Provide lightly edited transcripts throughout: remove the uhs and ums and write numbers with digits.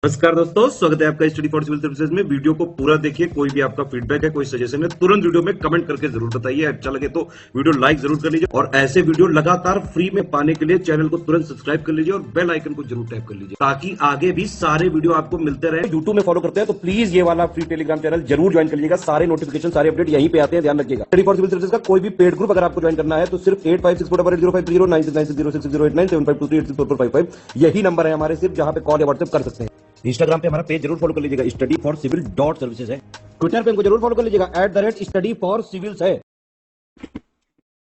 नमस्कार दोस्तों, स्वागत है आपका स्टडी फॉर सिविल सर्विसेज में। वीडियो को पूरा देखिए। कोई भी आपका फीडबैक है, कोई सजेशन है, तुरंत वीडियो में कमेंट करके जरूर बताइए। अच्छा लगे तो वीडियो लाइक जरूर कर लीजिए और ऐसे वीडियो लगातार फ्री में पाने के लिए चैनल को तुरंत सब्सक्राइब कर लीजिए और बेल आइकन को जरूर टैप कर लीजिए ताकि आगे भी सारे वीडियो आपको मिलते रहे। यूट्यूब में फॉलो करते हैं तो प्लीज ये वाला फ्री टेलीग्राम चैनल जरूर ज्वाइन कर लीजिएगा। सारे नोटिफिकेशन, सारे अपडेट यहीं पे आते हैं, ध्यान रखिएगा। स्टडी फॉर सिविल सर्विसेज का कोई भी पेड ग्रुप अगर आपको ज्वाइन करना है तो सिर्फ 8564805309697523860455 यही नंबर है हमारे, सिर्फ जहां पे कॉल या व्हाट्सएप कर सकते हैं। इंस्टाग्राम पे हमारा पेज जरूर फॉलो कर लीजिएगा, स्टडी फॉर सिविल .सर्विसेज है। ट्विटर पे हमको जरूर फॉलो कर लीजिएगा, @स्टडी फॉर सिविल्स है।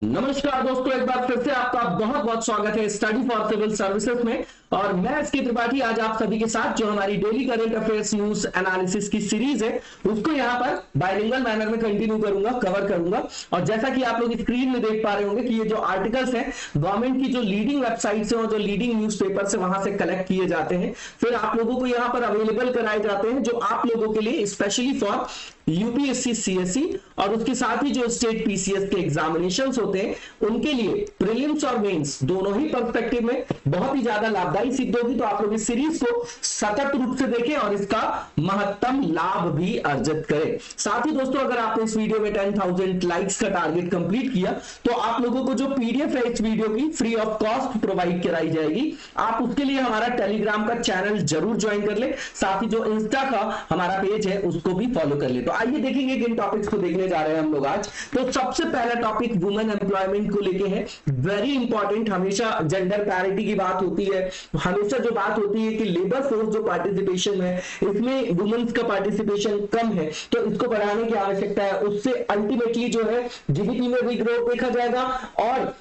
नमस्कार दोस्तों, एक बार फिर से आपका बहुत बहुत स्वागत है स्टडी फॉर सिविल सर्विसेज में। और मैं एसके त्रिपाठी आज आप सभी के साथ जो हमारी daily current affairs news analysis की सीरीज है उसको यहाँ पर बाइलिंगुअल मैनर में कंटिन्यू करूंगा, कवर करूंगा। और जैसा कि आप लोग स्क्रीन में देख पा रहे होंगे कि ये जो आर्टिकल्स हैं गवर्नमेंट की जो लीडिंग वेबसाइट्स हैं और जो लीडिंग न्यूज़पेपर से वहां से कलेक्ट किए जाते हैं, फिर आप लोगों को यहाँ पर अवेलेबल कराए जाते हैं जो आप लोगों के लिए स्पेशली फॉर यूपीएससी सीएससी और उसके साथ ही जो स्टेट पीसीएस के एग्जामिनेशंस होते हैं उनके लिए प्रीलिम्स और मेंस दोनों ही पर्सपेक्टिव में बहुत ही ज्यादा लाभदायी सिद्ध होगी। तो आप लोग इस सीरीज को सतत रूप से देखें और इसका महत्तम लाभ भी अर्जित करें। साथ ही दोस्तों, अगर आपने इस वीडियो में 10,000 लाइक्स का टारगेट कंप्लीट किया तो आप लोगों को जो पीडीएफ है इस वीडियो की फ्री ऑफ कॉस्ट प्रोवाइड कराई जाएगी। आप उसके लिए हमारा टेलीग्राम का चैनल जरूर ज्वाइन कर ले, साथ ही जो इंस्टा का हमारा पेज है उसको भी फॉलो कर ले। तो आइए देखेंगे किन टॉपिक्स को देखने जा रहे हैं हम लोग आज। तो सबसे पहला टॉपिक वुमेन एम्प्लॉयमेंट को लेके है, वेरी इंपॉर्टेंट। हमेशा जेंडर पैरिटी की बात होती है, हमेशा जो बात होती है कि लेबर फोर्स जो पार्टिसिपेशन है इसमें वुमेन्स का पार्टिसिपेशन कम है, तो इसको बढ़ाने की आवश्यकता है। उससे अल्टीमेटली जो है जीडीपी में भी ग्रोथ देखा जाएगा और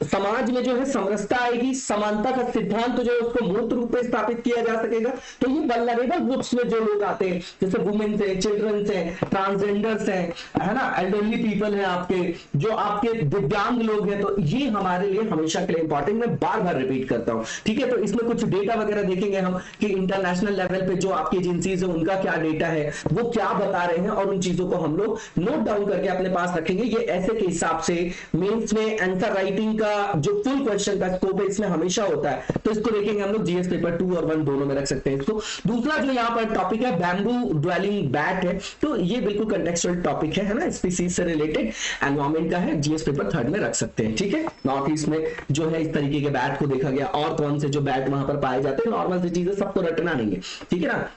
समाज में जो है समरसता आएगी, समानता का सिद्धांत जो है उसको मूर्त रूप में स्थापित किया जा सकेगा। तो ये वल्नरेबल ग्रुप्स में जो लोग आते हैं जैसे वुमेन्स है, चिल्ड्रंस है, ट्रांसजेंडर्स है ना, एल्डरली पीपल है, आपके जो आपके दिव्यांग लोग हैं, तो ये हमारे लिए हमेशा के लिए इंपॉर्टेंट। मैं बार बार रिपीट करता हूं, ठीक है। तो इसमें कुछ डेटा वगैरह देखेंगे हम कि इंटरनेशनल लेवल पे जो आपकी एजेंसीज है उनका क्या डेटा है, वो क्या बता रहे हैं, और उन चीजों को हम लोग नोट डाउन करके अपने पास रखेंगे। ये ऐसे के हिसाब से मेंस में आंसर राइटिंग का जो फुल क्वेश्चन का स्कोप है इसमें हमेशा होता है, तो इसको देखेंगे हम लोग। जीएस पेपर 2 और 1 दोनों में रख सकते हैं इसको। दूसरा जो यहाँ पर टॉपिक है बैम्बू ड्वेलिंग बैट है, तो ये बिल्कुल कंटेक्चुअल टॉपिक है ना, स्पीसीज से रिलेटेड एनवायरमेंट का है, जीएस पेपर 3 में रख सकते हैं, ठीक है। नॉर्थ ईस्ट में जो है इस तरीके के बैट को देखा गया और कौन से जो बैट वहां पर पाए जाते हैं, नॉर्मल सी चीजें सबको रटना नहीं है, ठीक है ना।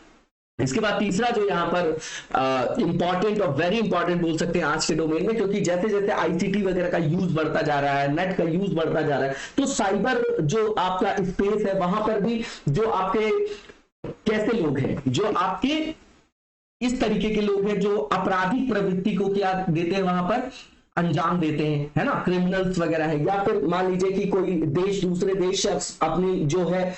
इसके बाद तीसरा जो यहाँ पर इंपॉर्टेंट और वेरी इंपॉर्टेंट बोल सकते हैं आज के डोमेन में, क्योंकि जैसे जैसे आईसीटी वगैरह का यूज बढ़ता जा रहा है, नेट का यूज बढ़ता जा रहा है, तो साइबर जो आपका स्पेस है वहां पर भी जो आपके कैसे लोग हैं, जो आपके इस तरीके के लोग हैं जो आपराधिक प्रवृत्ति को क्या देते हैं, वहां पर अंजाम देते हैं, है ना, क्रिमिनल्स वगैरह है, या फिर मान लीजिए कि कोई देश दूसरे देश से अपनी जो है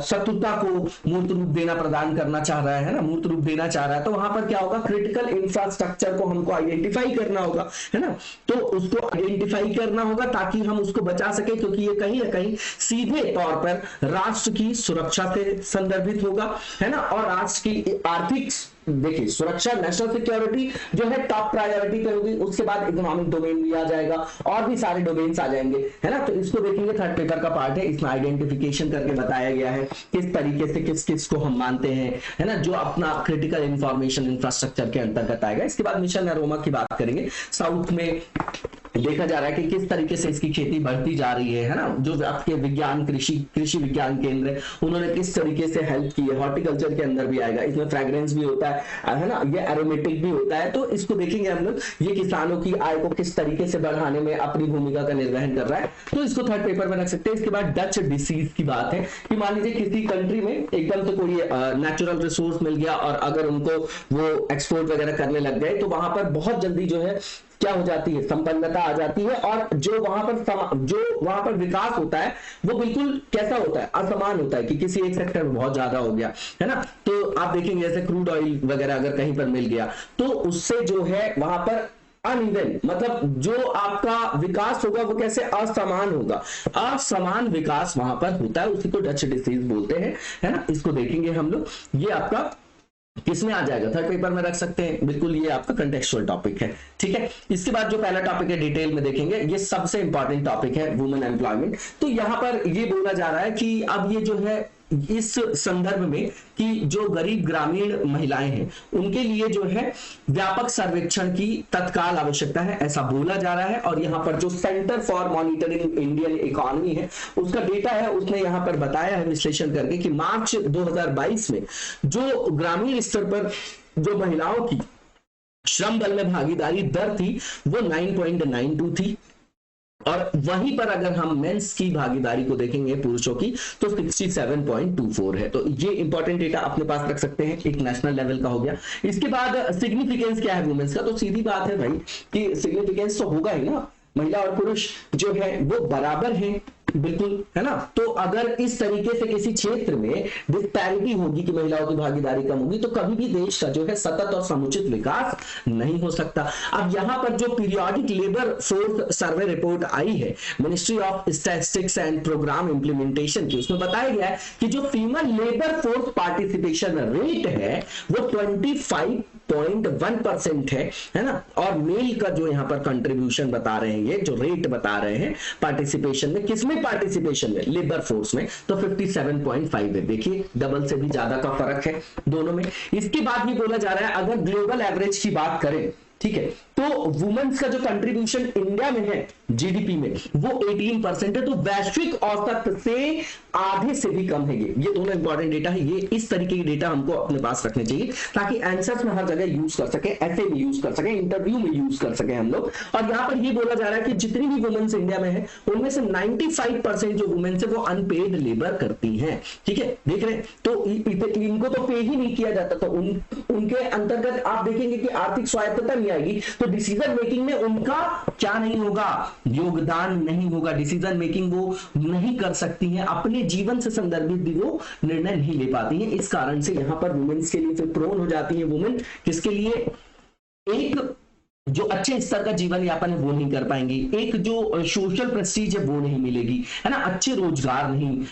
शत्रुता को मूर्त रूप देना प्रदान करना चाह रहा है ना, मूर्त रूप देना चाह रहा है, तो वहां पर क्या होगा, क्रिटिकल इंफ्रास्ट्रक्चर को हमको आइडेंटिफाई करना होगा, है ना। तो उसको आइडेंटिफाई करना होगा ताकि हम उसको बचा सके, क्योंकि ये कहीं ना कहीं सीधे तौर पर राष्ट्र की सुरक्षा से संदर्भित होगा, है ना। और राष्ट्र की आर्थिक, देखिए सुरक्षा, नेशनल सिक्योरिटी जो है टॉप प्रायोरिटी पे होगी, उसके बाद इकोनॉमिक डोमेन भी आ जाएगा और भी सारे डोमेन्स आ जाएंगे, है ना। तो इसको देखेंगे, थर्ड पेपर का पार्ट है, इसमें आइडेंटिफिकेशन करके बताया गया है किस तरीके से किस किस को हम मानते हैं, है ना, जो अपना क्रिटिकल इंफॉर्मेशन इंफ्रास्ट्रक्चर के अंतर्गत आएगा। इसके बाद मिशन अरोमा की बात करेंगे। साउथ में देखा जा रहा है कि किस तरीके से इसकी खेती बढ़ती जा रही है ना, जो आपके विज्ञान कृषि विज्ञान केंद्र है उन्होंने किस तरीके से हेल्प की है, हॉर्टिकल्चर के अंदर भी आएगा, इसमें फ्रेग्रेंस भी होता है ना, ये एरोमेटिक भी होता है, तो इसको देखेंगे हम लोग, ये किसानों की आय को किस तरीके से बढ़ाने में अपनी भूमिका का निर्वहन कर रहा है, तो इसको थर्ड पेपर में रख सकते हैं। इसके बाद डच डिसीज की बात है कि मान लीजिए किसी कंट्री में एकदम से कोई नेचुरल रिसोर्स मिल गया और अगर उनको वो एक्सपोर्ट वगैरह करने लग गए, तो वहां पर बहुत जल्दी जो है क्या हो जाती है, संपन्नता आ जाती है, और जो वहां पर विकास होता है वो बिल्कुल कैसा होता है, असमान होता है कि किसी एक सेक्टर में बहुत ज्यादा हो गया, है ना। तो आप देखेंगे जैसे क्रूड ऑयल वगैरह अगर कहीं पर मिल गया तो उससे जो है वहां पर अनइवन, मतलब जो आपका विकास होगा वो कैसे असमान होगा, असमान विकास वहां पर होता है, उसी को डच डिसीज बोलते हैं, है ना। इसको देखेंगे हम लोग, ये आपका किसमें आ जाएगा, थर्ड पेपर में रख सकते हैं, बिल्कुल ये आपका कंटेक्चुअल टॉपिक है, ठीक है। इसके बाद जो पहला टॉपिक है डिटेल में देखेंगे, ये सबसे इंपॉर्टेंट टॉपिक है वुमेन एम्प्लॉयमेंट। तो यहां पर ये बोला जा रहा है कि अब ये जो है इस संदर्भ में कि जो गरीब ग्रामीण महिलाएं हैं उनके लिए जो है व्यापक सर्वेक्षण की तत्काल आवश्यकता है, ऐसा बोला जा रहा है। और यहाँ पर जो centre for monitoring Indian economy है उसका डेटा है, उसने यहाँ पर बताया है विश्लेषण करके कि मार्च 2022 में जो ग्रामीण स्तर पर जो महिलाओं की श्रम बल में भागीदारी दर थी वो 9.92 थी, और वहीं पर अगर हम मेंस की भागीदारी को देखेंगे पुरुषों की तो 67.24 है। तो ये इंपॉर्टेंट डेटा अपने पास रख सकते हैं, एक नेशनल लेवल का हो गया। इसके बाद सिग्निफिकेंस क्या है वुमेन्स का, तो सीधी बात है भाई कि सिग्निफिकेंस तो होगा ही ना, महिला और पुरुष जो है वो बराबर हैं, बिल्कुल, है ना। तो अगर इस तरीके से किसी क्षेत्र में डिस्पैरिटी होगी कि महिलाओं की भागीदारी कम होगी तो कभी भी देश का जो है सतत और समुचित विकास नहीं हो सकता। अब यहां पर जो periodic labour force survey report आई है ministry of statistics and programme implementation की, उसमें बताया गया है कि जो female labour force participation rate है वो 25.1% है ना, और मेल का जो यहाँ पर कंट्रीब्यूशन बता रहे हैं, ये जो रेट बता रहे हैं पार्टिसिपेशन में, किसमें पार्टिसिपेशन में, लेबर फोर्स में, तो 57.5 है। देखिए डबल से भी ज्यादा का फर्क है दोनों में। इसके बाद ये बोला जा रहा है अगर ग्लोबल एवरेज की बात करें, ठीक है, तो वुमेन्स का जो कंट्रीब्यूशन इंडिया में है जीडीपी में वो 18% है, तो वैश्विक औसत से आधे से भी कम है। ये दोनों इंपॉर्टेंट डेटा है, ये इस तरीके के डेटा हमको अपने पास रखने चाहिए ताकि आंसर्स में हर जगह यूज कर सके, ऐसे भी यूज कर सके, इंटरव्यू में यूज कर सके हम लोग। और यहाँ पर ये बोला जा रहा है कि जितनी भी वुमेन्स इंडिया में है उनमें से 95% जो वुमेन्स है वो अनपेड लेबर करती हैं, ठीक है, देख रहे हैं। तो इनको तो पे ही नहीं किया जाता, तो उनके अंतर्गत आप देखेंगे कि आर्थिक स्वायत्तता नहीं आएगी, तो डिसीजन मेकिंग में उनका क्या नहीं होगा, योगदान नहीं होगा, डिसीजन मेकिंग वो नहीं कर सकती हैं, अपने जीवन से संदर्भित भी वो निर्णय नहीं ले पाती हैं। इस कारण से यहां पर वुमेन्स के लिए फिर प्रोन हो जाती है वुमेन, किसके लिए, एक जो अच्छे स्तर का जीवन यापन है वो नहीं कर पाएंगी, एक जो सोशल प्रेस्टीज है वो नहीं मिलेगी, है ना, अच्छे रोजगार में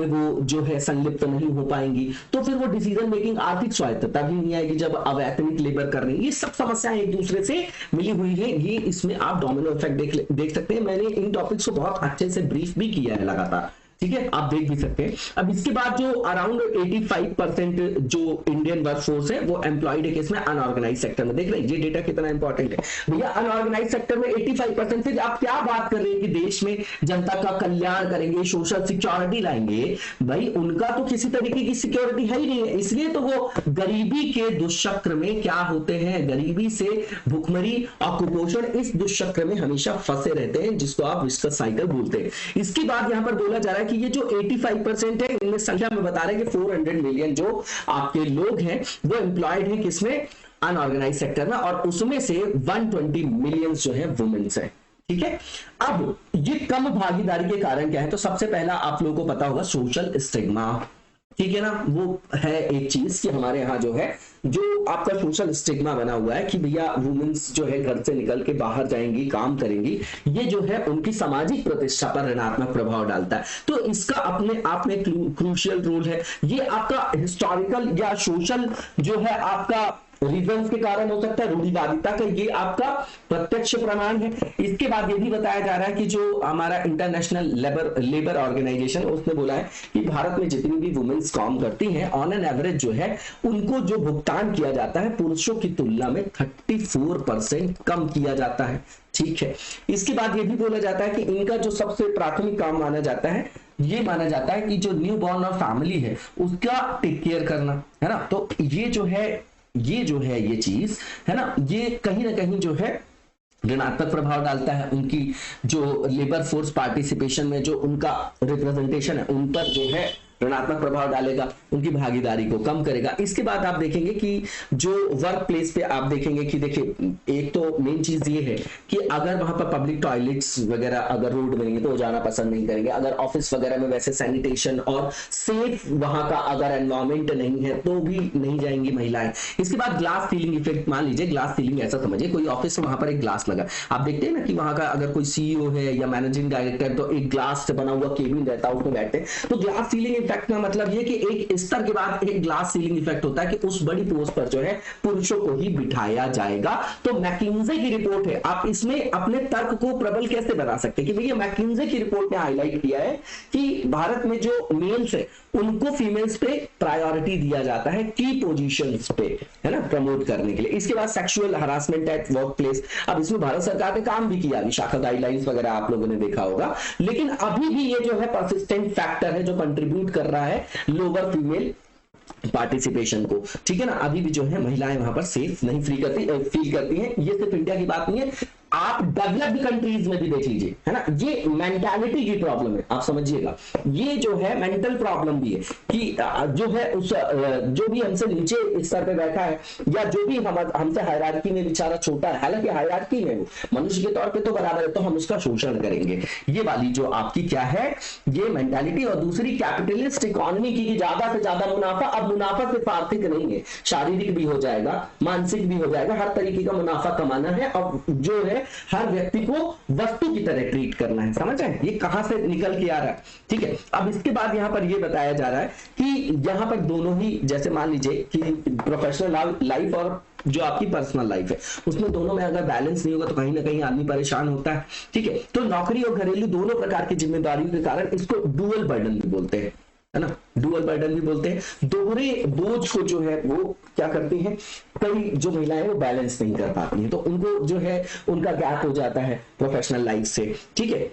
वो जो है संलिप्त नहीं हो पाएंगी, तो फिर वो डिसीजन मेकिंग, आर्थिक स्वायत्तता भी नहीं आएगी जब अवैतनिक लेबर कर रही है। ये सब समस्याएं एक दूसरे से मिली हुई है, ये इसमें आप डोमिनो इफेक्ट देख सकते हैं। मैंने इन टॉपिक्स को बहुत अच्छे से ब्रीफ भी किया है लगातार, ठीक है, आप देख भी सकते हैं। अब इसके बाद जो अराउंड 85% जो इंडियन वर्कफोर्स है वो एम्प्लॉयड है किसमें, अनऑर्गेनाइज सेक्टर में। देख रहे हैं ये डेटा कितना इंपॉर्टेंट है भैया, अनऑर्गेनाइज सेक्टर में 85%। फिर आप क्या बात कर रहे हैं कि देश में जनता का कल्याण करेंगे, सोशल सिक्योरिटी लाएंगे, भाई उनका तो किसी तरीके की सिक्योरिटी है ही नहीं है, इसलिए तो वो गरीबी के दुष्चक्र में क्या होते हैं, गरीबी से भुखमरी और कुपोषण, इस दुष्चक्र में हमेशा फंसे रहते हैं, जिसको आप विस्कस साइकिल बोलते हैं। इसके बाद यहां पर बोला जा रहा है कि ये जो 85% है इनमें संख्या में बता रहे हैं कि 400 मिलियन जो आपके लोग हैं वो एम्प्लॉयड हैं किसमें, अनऑर्गेनाइज सेक्टर में, और उसमें से 120 मिलियन जो है वुमेन्स है, ठीक है। अब ये कम भागीदारी के कारण क्या है, तो सबसे पहला आप लोगों को पता होगा सोशल स्टिग्मा, ठीक है ना, वो है एक चीज कि हमारे यहाँ जो है जो आपका सोशल स्टिग्मा बना हुआ है कि भैया वुमेन्स जो है घर से निकल के बाहर जाएंगी, काम करेंगी, ये जो है उनकी सामाजिक प्रतिष्ठा पर ऋणात्मक प्रभाव डालता है। तो इसका अपने आप में क्रूशियल रोल है। ये आपका हिस्टोरिकल या सोशल जो है आपका रीजंस के कारण हो सकता है, रूढ़िवादिता का ये आपका प्रत्यक्ष प्रमाण है। इसके बाद ये भी बताया जा रहा है कि जो हमारा इंटरनेशनल लेबर ऑर्गेनाइजेशन उसने बोला है कि भारत में जितनी भी वुमेन्स काम करती हैं ऑन एन एवरेज जो है उनको जो भुगतान किया जाता है पुरुषों की तुलना में 34% कम किया जाता है, ठीक है। इसके बाद ये भी बोला जाता है कि इनका जो सबसे प्राथमिक काम माना जाता है, ये माना जाता है कि जो न्यू बॉर्न और फैमिली है उसका टेक केयर करना, है ना। तो ये जो है ये चीज है ना, ये कहीं ना कहीं जो है ऋणात्मक प्रभाव डालता है उनकी जो लेबर फोर्स पार्टिसिपेशन में, जो उनका रिप्रेजेंटेशन है उन पर जो है ऋणात्मक प्रभाव डालेगा, उनकी भागीदारी को कम करेगा। इसके बाद आप देखेंगे कि जो वर्क प्लेस पे आप देखेंगे कि देखिए एक तो मेन चीज ये है कि अगर वहां पर पब्लिक टॉयलेट्स वगैरह अगर रोड में नहीं तो वो जाना पसंद नहीं करेंगे, अगर ऑफिस वगैरह में वैसे सैनिटेशन और सेफ वहां का अगर एनवायरमेंट नहीं है तो भी नहीं जाएंगी महिलाएं। इसके बाद ग्लास सीलिंग इफेक्ट, मान लीजिए ग्लास सीलिंग ऐसा समझिए कोई ऑफिस में वहां पर एक ग्लास लगा, आप देखते हैं ना कि वहां का अगर कोई सीईओ है या मैनेजिंग डायरेक्टर तो एक ग्लास से बना हुआ केबिन रहता है उसमें बैठते हैं, तो ग्लास सीलिंग इफेक्ट का मतलब ये कि एक बिस्तर के बाद एक ग्लास सीलिंग इफेक्ट होता है कि उस बड़ी पोस्ट पर जो है पुरुषों को ही बिठाया जाएगा। तो मैकिन्जे की रिपोर्ट है, आप इसमें अपने तर्क को प्रबल कैसे बना सकते हैं कि भैया मैकिन्जे की रिपोर्ट ने हाईलाइट किया है कि भारत में जो मेल्स है उनको फीमेल्स पे प्रायोरिटी दिया जाता है की पोजीशंस पे, है ना, प्रमोट करने के लिए। इसके बाद sexual harassment at work place, अब इसमें भारत सरकार ने काम भी किया, विशाखा गाइडलाइंस वगैरह आप लोगों ने देखा होगा, लेकिन अभी भी ये जो है परसिस्टेंट फैक्टर है जो कंट्रीब्यूट कर रहा है लोअर फीमेल पार्टिसिपेशन को, ठीक है ना। अभी भी जो है महिलाएं वहां पर सेफ नहीं फील करती हैं। ये सिर्फ इंडिया की बात नहीं है, आप डेवलप्ड कंट्रीज में भी देख लीजिए, है ना। ये मेंटालिटी की प्रॉब्लम है, आप समझिएगा। ये जो है मेंटल प्रॉब्लम भी है कि जो है उस जो भी हमसे नीचे स्तर पे बैठा है या जो भी हमसे हायरार्की में बेचारा छोटा है, हालांकि हायरार्की में मनुष्य के तौर पे तो बराबर है, तो हम उसका शोषण करेंगे। ये वाली जो आपकी क्या है, ये मेंटालिटी। और दूसरी कैपिटलिस्ट इकोनॉमी की ज्यादा से ज्यादा मुनाफा, अब मुनाफा सिर्फ आर्थिक नहीं है, शारीरिक भी हो जाएगा, मानसिक भी हो जाएगा, हर तरीके का मुनाफा कमाना है और जो है हर व्यक्ति को वस्तु की तरह ट्रीट करना है। समझ रहे हैं ये कहां से निकल के आ रहा है, ठीक है। अब इसके बाद यहां पर ये बताया जा रहा है कि यहां पर दोनों ही, जैसे मान लीजिए कि प्रोफेशनल लाइफ और जो आपकी पर्सनल लाइफ है उसमें दोनों में अगर बैलेंस नहीं होगा तो कहीं ना कहीं आदमी परेशान होता है, ठीक है। तो नौकरी और घरेलू दोनों प्रकार की जिम्मेदारियों के कारण इसको डुअल बर्डन भी बोलते हैं, है ना, डुअल बर्डन भी बोलते हैं। दोहरे बोझ को जो है वो क्या करती हैं, कई जो महिलाएं वो बैलेंस नहीं कर पाती हैं, तो उनको जो है उनका गैप हो जाता है प्रोफेशनल लाइफ से, ठीक है,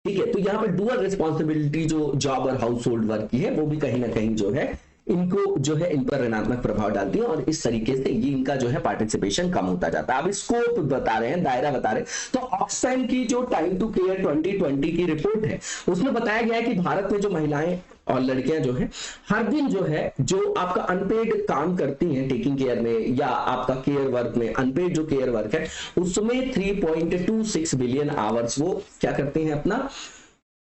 ठीक है। तो यहाँ पर डुअल रिस्पॉन्सिबिलिटी जो जॉब और हाउस होल्ड वर्क की है वो भी कहीं ना कहीं जो है इनको जो है इन पर ऋणात्मक प्रभाव डालती है और इस तरीके से ये इनका जो है पार्टिसिपेशन कम होता जाता है। अब स्कोप बता रहे हैं, दायरा बता रहे हैं, तो ऑक्सफैम की जो टाइम टू केयर 2020 की रिपोर्ट है उसमें बताया गया है कि भारत में जो महिलाएं और लड़कियां जो है हर दिन जो है जो आपका अनपेड काम करती हैं टेकिंग केयर में या आपका केयर वर्क में, अनपेड जो केयर वर्क है उसमें 3.26 बिलियन आवर्स वो क्या करती हैं अपना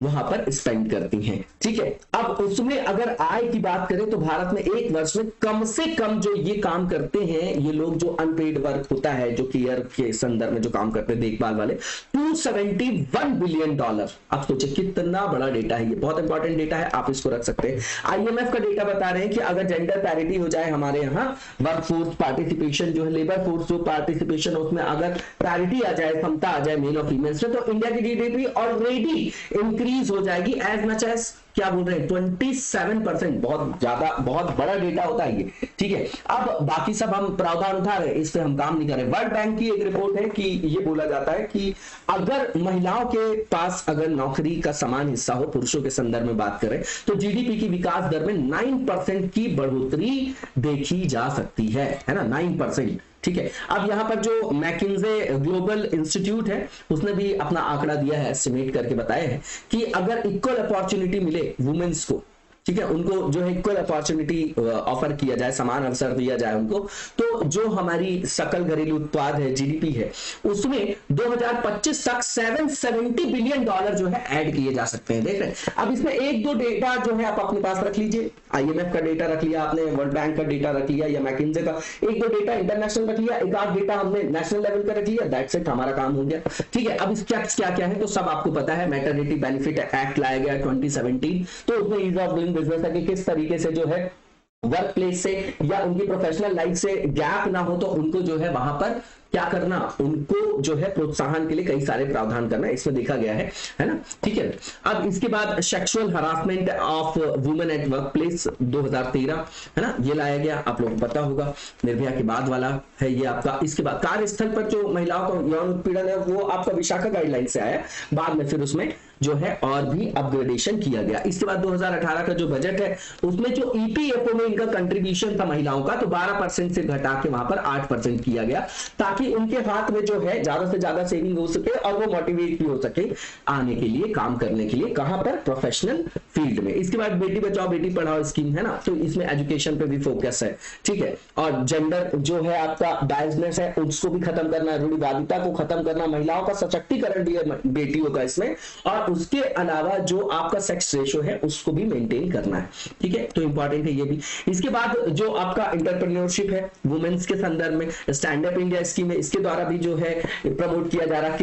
वहां पर स्पेंड करती हैं, ठीक है। अब उसमें अगर आय की बात करें तो भारत में एक वर्ष में कम से कम जो ये काम करते हैं ये लोग, जो अनपेड वर्क होता है जो केयर के संदर्भ में जो काम करते हैं देखभाल वाले, 271 बिलियन डॉलर। अब सोचिए कितना बड़ा डेटा है, ये बहुत इंपॉर्टेंट डेटा है, आप इसको रख सकते हैं। IMF का डेटा बता रहे हैं कि अगर जेंडर पैरिटी हो जाए हमारे यहाँ, वर्क फोर्स पार्टिसिपेशन जो है, लेबर फोर्स जो पार्टिसिपेशन उसमें अगर पैरिटी आ जाए, क्षमता आ जाए मेल और फीमेल्स में, तो इंडिया की GDP ऑलरेडी इंक्रीज हो जाएगी एज मच एज क्या बोल रहे हैं 27%। बहुत ज्यादा, बहुत बड़ा डेटा होता है ये, ठीक है। अब बाकी सब हम प्रावधान उठा रहे हैं, इस पे हम काम नहीं कर रहे। वर्ल्ड बैंक की एक रिपोर्ट है कि ये बोला जाता है कि अगर महिलाओं के पास अगर नौकरी का समान हिस्सा हो पुरुषों के संदर्भ में बात करें तो GDP की विकास दर में 9% की बढ़ोतरी देखी जा सकती है ना, 9%, ठीक है। अब यहां पर जो मैकिन्जे ग्लोबल इंस्टीट्यूट है उसने भी अपना आंकड़ा दिया है, एस्टिमेट करके बताया है कि अगर इक्वल अपॉर्चुनिटी मिले वुमेन्स को, ठीक है, उनको जो है इक्वल अपॉर्चुनिटी ऑफर किया जाए, समान अवसर दिया जाए उनको, तो जो हमारी सकल घरेलू उत्पाद है GDP है उसमें 2025 तक 770 बिलियन डॉलर जो है ऐड किए जा सकते हैं। देख रहे हैं। अब इसमें एक दो डेटा जो है आप अपने पास रख लीजिए, IMF का डेटा रख लिया आपने, वर्ल्ड बैंक का डेटा रख लिया या मैकिन्जे का, एक दो डेटा इंटरनेशनल रख लिया, एक आध डेटा हमने नेशनल लेवल का रख लिया, दैट्स इट, हमारा काम हो गया, ठीक है। अब इसका क्या क्या है तो सब आपको पता है। मैटरनिटी बेनिफिट एक्ट लाया गया 2017, तो उसमें ईज ऑफ डूइंग बिजनेस है कि किस तरीके से जो है वर्क प्लेस से या उनकी प्रोफेशनल लाइफ से गैप ना हो तो उनको जो है वहां पर क्या करना, उनको जो है प्रोत्साहन के लिए कई सारे प्रावधान करना, इसमें देखा गया है ना, ठीक है। अब इसके बाद sexual harassment of women at work place 2013 है ना, ये लाया गया, आप लोगों को पता होगा, निर्भया के बाद वाला है ये आपका। इसके बाद कार्यस्थल पर जो महिलाओं का यौन उत्पीड़न है वो आपका विशाखा गाइडलाइन से आया, बाद में फिर उसमें जो है और भी अपग्रेडेशन किया गया। इसके बाद 2018 का जो बजट है उसमें जो EPFO में इनका कंट्रीब्यूशन था महिलाओं का, तो 12% से घटा के वहां पर 8% किया गया, ताकि उनके हाथ में जो है ज्यादा से ज्यादा सेविंग हो सके और वो मोटिवेट भी हो सके आने के लिए, काम करने के लिए, कहां पर, प्रोफेशनल फील्ड में। इसके बाद बेटी बचाओ बेटी पढ़ाओ स्कीम है ना, तो इसमें एजुकेशन पे भी फोकस है, ठीक है। और जेंडर जो है आपका बायसनेस है उसको भी खत्म करना है, रूढ़िवादिता को खत्म करना, महिलाओं का सशक्तिकरण भी है बेटियों का इसमें, और और उसके अलावा जो आपका सेक्स रेशो है उसको भी मेंटेन करना है, ठीक है। तो इंपॉर्टेंट है ये भी। इसके बाद जो आपका एंटरप्रेन्योरशिप है वुमेन्स के संदर्भ में, स्टैंड अप इंडिया स्कीम है, इसके द्वारा भी जो है प्रमोट किया जा रहा है।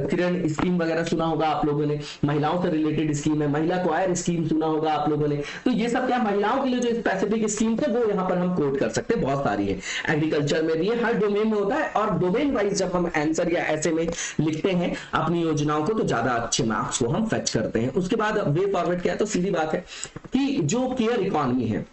किरण स्कीम वगैरह सुना होगा आप लोगों ने, महिलाओं से रिलेटेड स्कीम है। महिला क्वायर स्कीम सुना होगा आप लोगों ने। तो ये सब क्या महिलाओं के लिए जो स्पेसिफिक स्कीम है वो यहाँ पर हम कोट कर सकते हैं, बहुत सारी है। एग्रीकल्चर में भी है, हर डोमेन में होता है, और डोमेन वाइज जब हम आंसर या ऐसे में लिखते हैं अपनी योजनाओं को तो ज्यादा अच्छे मार्क्स को हम फेच करते हैं। उसके बाद वे फॉरवर्ड क्या है, तो सीधी बात है कि जो केयर इकोनॉमी है,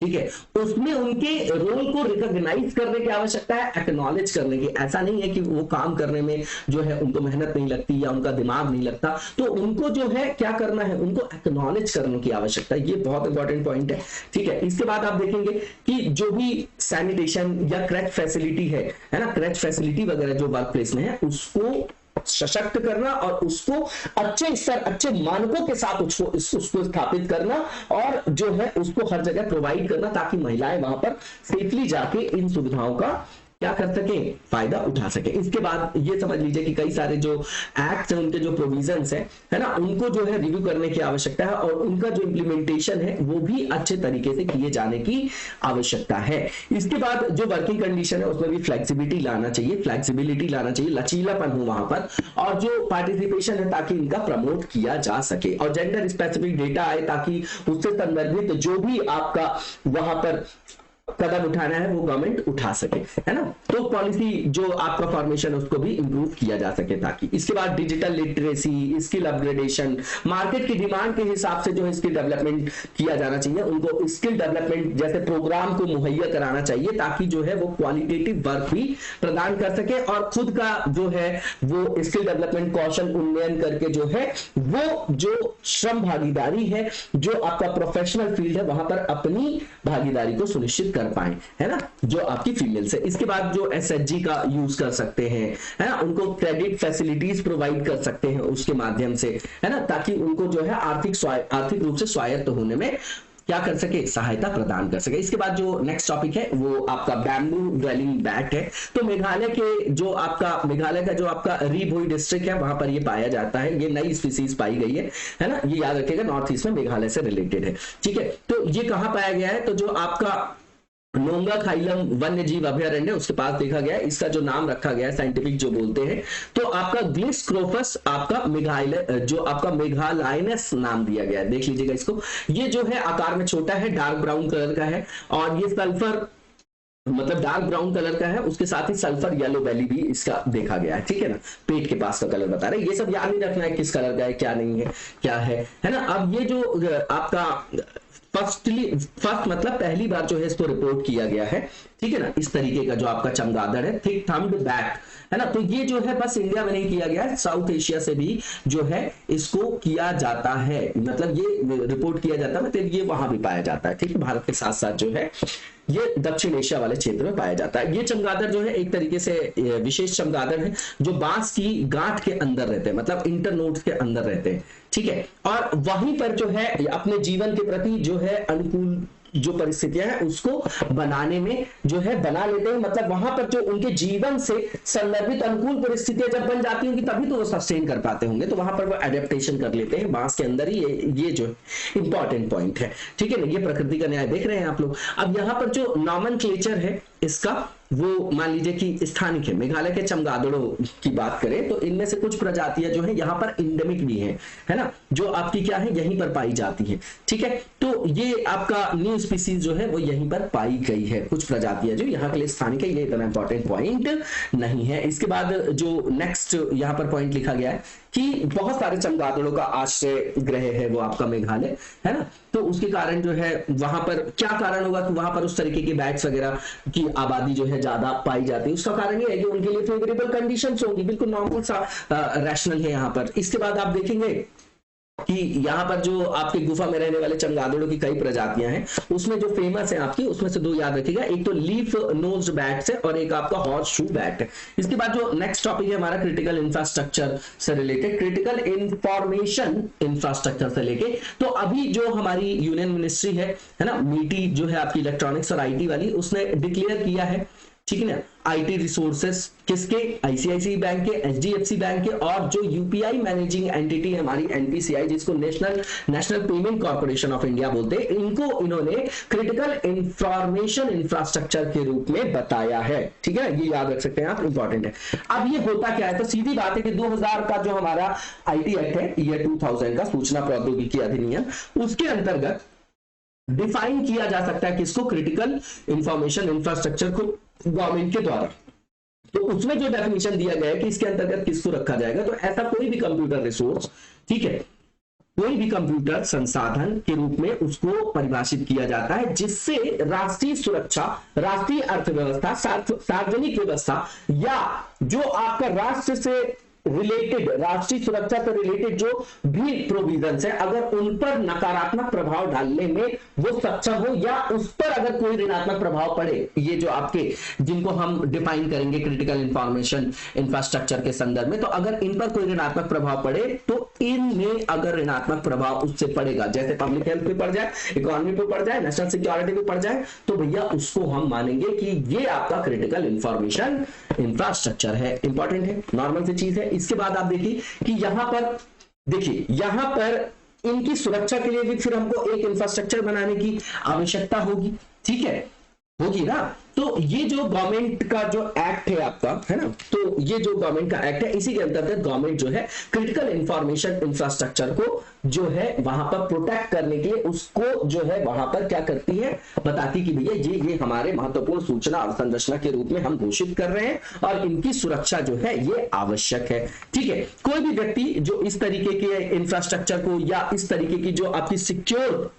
ठीक है, उसमें उनके रोल को रिकॉग्नाइज करने की आवश्यकता है, एक्नॉलेज करने की। ऐसा नहीं है कि वो काम करने में जो है उनको मेहनत नहीं लगती या उनका दिमाग नहीं लगता, तो उनको जो है क्या करना है, उनको एक्नॉलेज करने की आवश्यकता है। ये बहुत इंपॉर्टेंट पॉइंट है, ठीक है। इसके बाद आप देखेंगे कि जो भी सैनिटेशन या क्रैच फैसिलिटी है ना, क्रैच फैसिलिटी वगैरह जो वर्क प्लेस में है उसको सशक्त करना और उसको अच्छे स्तर, अच्छे मानकों के साथ उसको स्थापित करना और जो है उसको हर जगह प्रोवाइड करना, ताकि महिलाएं वहां पर सेफली जाके इन सुविधाओं का क्या कर सके, फायदा उठा सके। इसके बाद ये समझ लीजिए कि कई सारे जो एक्ट है उनके जो प्रोविजंस है ना, उनको जो है रिव्यू करने की आवश्यकता है और उनका जो इम्प्लीमेंटेशन है वो भी अच्छे तरीके से किए जाने की आवश्यकता है। इसके बाद जो वर्किंग कंडीशन है उसमें भी फ्लेक्सिबिलिटी लाना चाहिए, लचीलापन हो वहां पर, और जो पार्टिसिपेशन है ताकि इनका प्रमोट किया जा सके, और जेंडर स्पेसिफिक डेटा आए ताकि उससे संदर्भित जो भी आपका वहां पर कदम उठाना है वो गवर्नमेंट उठा सके, है ना। तो पॉलिसी जो आपका फॉर्मेशन है उसको भी इंप्रूव किया जा सके ताकि। इसके बाद digital literacy, skill upgradation, market की डिमांड के हिसाब से जो है स्किल डेवलपमेंट किया जाना चाहिए। उनको स्किल डेवलपमेंट जैसे प्रोग्राम को मुहैया कराना चाहिए ताकि जो है वो क्वालिटेटिव वर्क भी प्रदान कर सके और खुद का जो है वो स्किल डेवलपमेंट कौशल उन्नयन करके जो है वो जो श्रम भागीदारी है, जो आपका प्रोफेशनल फील्ड है वहां पर अपनी भागीदारी को सुनिश्चित कर पाए, है ना, जो आपकी फीमेल से। इसके बाद जो एसएचजी का यूज कर सकते हैं, है ना, उनको क्रेडिट फैसिलिटीज प्रोवाइड कर सकते हैं उसके माध्यम से, है ना, ताकि उनको जो है आर्थिक रूप से स्वायत्त होने में क्या कर सके, सहायता प्रदान कर सके। इसके बाद जो नेक्स्ट टॉपिक है वो आपका बैम्बू ड्वेलिंग बैट है। तो मेघालय का जो आपका रीभोई डिस्ट्रिक्ट है वहां पर ये पाया जाता है, ये नई स्पीसीज पाई गई है ना, ये याद रखिएगा, नॉर्थ ईस्ट में मेघालय से रिलेटेड है, ठीक है। तो ये कहां पाया गया है, तो जो आपका नोंगा खाइलम वन्य जीव अभयारण्य उसके पास देखा गया है। इसका जो नाम रखा गया है साइंटिफिक जो बोलते हैं, तो आपका ग्लिस्क्रोफस आपका मेघालय जो आपका मेघालायनस नाम दिया गया है, देख लीजिएगा इसको। ये जो है आकार में छोटा है, डार्क ब्राउन कलर का है, और ये सल्फर मतलब डार्क ब्राउन कलर का है, उसके साथ ही सल्फर येलो बेली भी इसका देखा गया है, ठीक है ना, पेट के पास का कलर बता रहे हैं। ये सब याद नहीं रखना है किस कलर का है, क्या नहीं है, क्या है ना। अब ये जो आपका फर्स्ट मतलब पहली बार जो है इसको रिपोर्ट किया गया है, ठीक है ना, इस तरीके का जो आपका चमगादड़ है, थिक थम्ड बैक, है ना। तो ये जो है बस इंडिया में नहीं किया गया है, साउथ एशिया से भी जो है इसको किया जाता है, मतलब ये रिपोर्ट किया जाता है, मतलब ये वहां भी पाया जाता है, ठीक है। भारत के साथ साथ जो है ये दक्षिण एशिया वाले क्षेत्र में पाया जाता है। ये चमगादड़ जो है एक तरीके से विशेष चमगादड़ है जो बांस की गांठ के अंदर रहते हैं, मतलब इंटरनोड्स के अंदर रहते हैं, ठीक है। और वहीं पर जो है अपने जीवन के प्रति जो है अनुकूल जो परिस्थितियां हैं उसको बनाने में जो है बना लेते हैं, मतलब वहां पर जो उनके जीवन से संदर्भित अनुकूल परिस्थितियां जब बन जाती होंगी तभी तो वो सस्टेन कर पाते होंगे, तो वहां पर वो एडेप्टेशन कर लेते हैं बांस के अंदर ही। ये जो इंपॉर्टेंट पॉइंट है, ठीक है ना, ये प्रकृति का न्याय देख रहे हैं आप लोग। अब यहाँ पर जो नॉमेनक्लेचर है इसका वो मान लीजिए कि स्थानिक है। मेघालय के चमगादड़ों की बात करें तो इनमें से कुछ प्रजातियां जो है यहाँ पर इंडेमिक भी है ना, जो आपकी क्या है यहीं पर पाई जाती है, ठीक है। तो ये आपका न्यू स्पीसीज जो है वो यहीं पर पाई गई है, कुछ प्रजातियां जो यहाँ के लिए स्थानिक है, ये इतना इंपॉर्टेंट पॉइंट नहीं है। इसके बाद जो नेक्स्ट यहाँ पर पॉइंट लिखा गया है कि बहुत सारे चमगादड़ों का आश्रय गृह है वो आपका मेघालय, है ना। तो उसके कारण जो है वहां पर क्या कारण होगा कि वहां पर उस तरीके के बैट्स वगैरह की आबादी जो है ज्यादा पाई जाती है, उसका कारण ये है कि उनके लिए फेवरेबल कंडीशंस होंगी, बिल्कुल नॉर्मल सा रैशनल है यहाँ पर। इसके बाद आप देखेंगे कि यहाँ पर जो आपके गुफा में रहने वाले चमगादड़ों की कई प्रजातियां हैं, उसमें जो फेमस है आपकी उसमें से दो याद रखिएगा, एक तो लीफ नोज्ड बैट्स है और एक आपका हॉर्स शू बैट है। इसके बाद जो नेक्स्ट टॉपिक है हमारा क्रिटिकल इंफ्रास्ट्रक्चर से रिलेटेड, क्रिटिकल इंफॉर्मेशन इंफ्रास्ट्रक्चर से लेके। तो अभी जो हमारी यूनियन मिनिस्ट्री है ना, मीटी जो है आपकी इलेक्ट्रॉनिक्स और आईटी वाली, उसने डिक्लेयर किया है ठीक है ना। आईटी रिसोर्सेस किसके, आईसीआईसीआई बैंक के, एचडीएफसी बैंक के, और जो यूपीआई मैनेजिंग एंटिटी है हमारी एनपीसीआई, जिसको national payment corporation of India बोलते हैं, इनको इन्होंने क्रिटिकल इंफॉर्मेशन इंफ्रास्ट्रक्चर के रूप में बताया है। ठीक है, ये याद रख सकते हैं आप, इंपॉर्टेंट है। अब ये होता क्या है, तो सीधी बात है कि 2000 का जो हमारा आईटी एक्ट है, ईयर 2000 का सूचना प्रौद्योगिकी अधिनियम, उसके अंतर्गत डिफाइन किया जा सकता है किसको, क्रिटिकल इंफॉर्मेशन इंफ्रास्ट्रक्चर को गवर्नमेंट के द्वारा। तो उसमें जो डेफिनेशन दिया गया है कि इसके अंतर्गत किसको रखा जाएगा, तो ऐसा कोई भी कंप्यूटर रिसोर्स, ठीक है, कोई भी कंप्यूटर संसाधन के रूप में उसको परिभाषित किया जाता है जिससे राष्ट्रीय सुरक्षा, राष्ट्रीय अर्थव्यवस्था, सार्वजनिक व्यवस्था या जो आपका राष्ट्र से रिलेटेड, राष्ट्रीय सुरक्षा से रिलेटेड जो भी प्रोविजंस है, अगर उन पर नकारात्मक प्रभाव डालने में वो सक्षम हो, या उस पर अगर कोई ऋणात्मक प्रभाव पड़े, ये जो आपके जिनको हम डिफाइन करेंगे क्रिटिकल इंफॉर्मेशन इंफ्रास्ट्रक्चर के संदर्भ में, तो अगर इन पर कोई ऋणात्मक प्रभाव पड़े, तो इनमें अगर ऋणात्मक प्रभाव उससे पड़ेगा, जैसे पब्लिक हेल्थ पे पड़ जाए, इकोनॉमी पे पड़ जाए, नेशनल सिक्योरिटी पे पड़ जाए, तो भैया उसको हम मानेंगे कि ये आपका क्रिटिकल इंफॉर्मेशन इंफ्रास्ट्रक्चर है। इंपॉर्टेंट है, नॉर्मल सी चीज है। इसके बाद आप देखिए कि यहां पर, देखिए यहां पर इनकी सुरक्षा के लिए भी फिर हमको एक इंफ्रास्ट्रक्चर बनाने की आवश्यकता होगी, ठीक है, होगी ना। तो ये जो गवर्नमेंट का जो एक्ट है आपका, है ना, तो ये जो गवर्नमेंट का एक्ट है, इसी के अंतर्गत गवर्नमेंट जो है क्रिटिकल इंफॉर्मेशन इंफ्रास्ट्रक्चर को जो है वहां पर प्रोटेक्ट करने के लिए उसको जो है वहां पर क्या करती है, बताती कि भैया ये हमारे महत्वपूर्ण सूचना और संरचना के रूप में हम घोषित कर रहे हैं और इनकी सुरक्षा जो है ये आवश्यक है। ठीक है, कोई भी व्यक्ति जो इस तरीके के इंफ्रास्ट्रक्चर को या इस तरीके की जो आपकी सिक्योर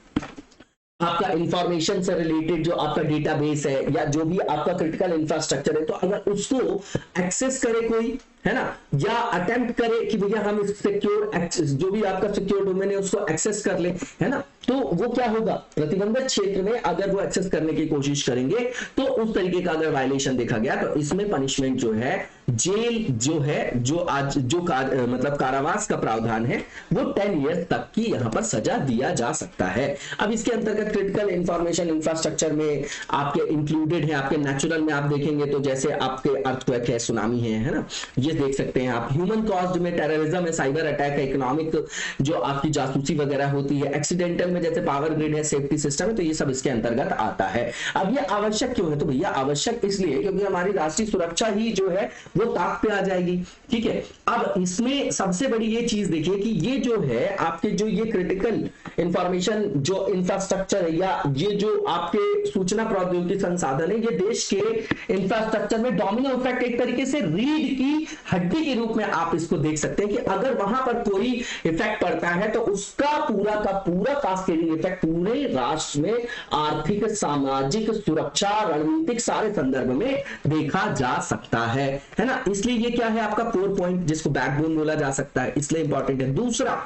आपका इंफॉर्मेशन से रिलेटेड जो आपका डेटाबेस है या जो भी आपका क्रिटिकल इंफ्रास्ट्रक्चर है, तो अगर उसको एक्सेस करे कोई, है ना, या अटेम्प्ट करे कि भैया हम इस सिक्योर एक्सेस, जो भी आपका सिक्योर डोमेन है उसको एक्सेस कर ले, है ना, तो वो क्या होगा, प्रतिबंधित क्षेत्र में अगर वो एक्सेस करने की कोशिश करेंगे तो उस तरीके का अगर वायलेशन देखा गया तो इसमें पनिशमेंट जो है, जेल जो है, जो आज जो मतलब कारावास का प्रावधान है, वो 10 ईयर्स तक की यहां पर सजा दिया जा सकता है। अब इसके अंतर्गत क्रिटिकल इंफॉर्मेशन इंफ्रास्ट्रक्चर में आपके इंक्लूडेड है, आपके नेचुरल में आप देखेंगे तो जैसे आपके अर्थक्वेक है, सुनामी है ना, ये देख सकते हैं आप। ह्यूमन कॉज्ड में टेररिज्म है, साइबर अटैक है, इकोनॉमिक जो आपकी जासूसी वगैरह होती है, एक्सीडेंटल में जैसे पावर ग्रिड है, सेफ्टी सिस्टम है, तो ये सब इसके अंतर्गत आता है। अब ये आवश्यक क्यों है, तो भैया आवश्यक इसलिए क्योंकि हमारी राष्ट्रीय सुरक्षा ही जो है वो ताक पे आ जाएगी। ठीक है, अब इसमें सबसे बड़ी ये चीज देखिए कि ये जो है आपके जो ये क्रिटिकल इंफॉर्मेशन जो इंफ्रास्ट्रक्चर है या ये जो आपके सूचना प्रौद्योगिकी संसाधन है, ये देश के इंफ्रास्ट्रक्चर में डोमिनो इफेक्ट, एक तरीके से रीढ़ की हड्डी के रूप में आप इसको देख सकते हैं कि अगर वहां पर कोई इफेक्ट पड़ता है तो उसका पूरा का पूरा कास्केडिंग इफेक्ट पूरे राष्ट्र में आर्थिक, सामाजिक, सुरक्षा, रणनीतिक सारे संदर्भ में देखा जा सकता है ना। इसलिए ये क्या है आपका कोर पॉइंट, जिसको बैकबोन बोला जा सकता है, इसलिए इंपॉर्टेंट है। दूसरा,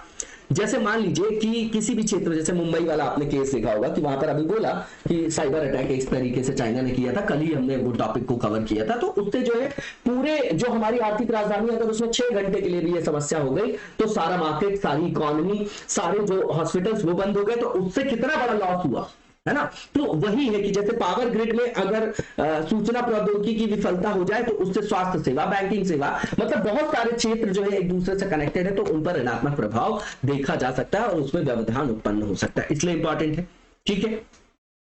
जैसे मान लीजिए कि किसी भी क्षेत्र, जैसे मुंबई वाला आपने केस देखा होगा कि वहां पर अभी बोला कि साइबर अटैक इस तरीके से चाइना ने किया था, कल ही हमने वो टॉपिक को कवर किया था, तो उससे जो है पूरे जो हमारी आर्थिक राजधानी, अगर उसमें 6 घंटे के लिए भी ये समस्या हो गई तो सारा मार्केट, सारी इकोनॉमी, सारे जो हॉस्पिटल्स वो बंद हो गए, तो उससे कितना बड़ा लॉस हुआ, है ना। तो वही है कि जैसे पावर ग्रिड में अगर सूचना प्रौद्योगिकी की विफलता हो जाए तो उससे स्वास्थ्य सेवा, बैंकिंग सेवा, मतलब बहुत सारे क्षेत्र जो है एक दूसरे से कनेक्टेड है, तो उन पर ऋणात्मक प्रभाव देखा जा सकता है और उसमें व्यवधान उत्पन्न हो सकता है, इसलिए इंपॉर्टेंट है। ठीक है,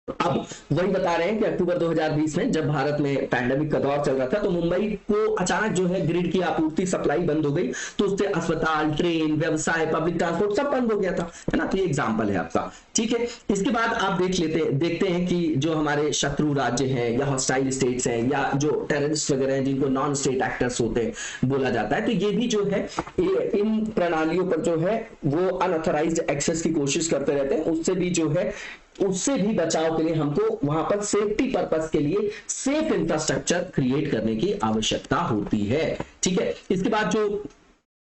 अब वही बता रहे हैं कि अक्टूबर 2020 में जब भारत में पैंडेमिक का दौर चल रहा था तो मुंबई को अचानक जो है ग्रिड की आपूर्ति, सप्लाई बंद हो गई, तो उससे अस्पताल, ट्रेन, व्यवसाय, पब्लिक ट्रांसपोर्ट सब बंद हो गया था, है ना। तो ये एग्जांपल है आपका। ठीक है, इसके बाद आप देखते हैं कि जो हमारे शत्रु राज्य हैं या हॉस्टाइल स्टेट्स हैं या जो टेररिस्ट वगैरह हैं जिनको नॉन स्टेट एक्टर्स होते हैं बोला जाता है, तो ये भी जो है इन प्रणालियों पर जो है वो अनऑथराइज्ड एक्सेस की कोशिश करते रहते हैं, उससे भी जो है उससे भी बचाव के लिए हमको वहां पर सेफ्टी पर्पस के लिए सेफ इंफ्रास्ट्रक्चर क्रिएट करने की आवश्यकता होती है। ठीक है, इसके बाद जो